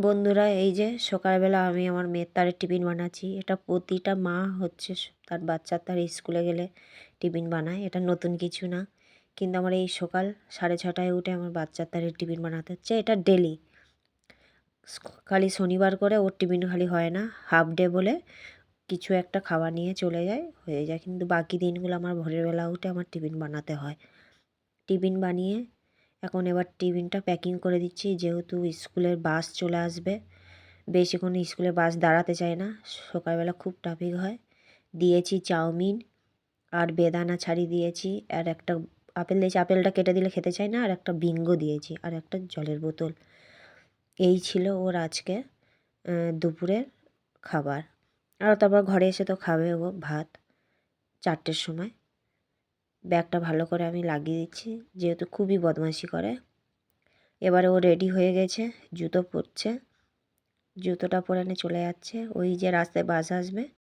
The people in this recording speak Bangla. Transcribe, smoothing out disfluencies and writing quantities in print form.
বন্ধুরা, এই যে সকালবেলা আমি আমার মেয়ের তারে টিফিন বানাচ্ছি। এটা প্রতিটা মা হচ্ছে তার বাচ্চার তার স্কুলে গেলে টিফিন বানায়, এটা নতুন কিছু না। কিন্তু আমার এই সকাল 6:30টায় উঠে আমার বাচ্চার তারে টিফিন বানাতে হচ্ছে, এটা ডেলি। খালি শনিবার করে ওর টিফিন খালি হয় না, হাফ ডে বলে কিছু একটা খাবার নিয়ে চলে যায়, হয়ে যায়। কিন্তু বাকি দিনগুলো আমার ভোরের বেলা উঠে আমার টিফিন বানাতে হয়। টিফিন বানিয়ে এখন এবার টিফিনটা প্যাকিং করে দিচ্ছি, যেহেতু স্কুলের বাস চলে আসবে। বেশিক্ষণ স্কুলে বাস দাঁড়াতে চায় না, সকালবেলা খুব ট্রাফিক হয়। দিয়েছি চাউমিন আর বেদানা ছাড়ি দিয়েছি, আর একটা আপেল দিয়েছি, আপেলটা কেটে দিলে খেতে চায় না, আর একটা বিঙ্গো দিয়েছি, আর একটা জলের বোতল। এই ছিল ওর আজকে দুপুরের খাবার। আর তারপর ঘরে এসে তো খাবে ও ভাত 4টের সময়। ব্যাগটা ভালো করে আমি লাগিয়ে দিচ্ছি, যেহেতু খুবই বদমাইশি করে। এবারে ও রেডি হয়ে গেছে, জুতো পরছে, জুতোটা পরে নিয়ে চলে যাচ্ছে। ওই যে রাস্তায় বাস আসবে,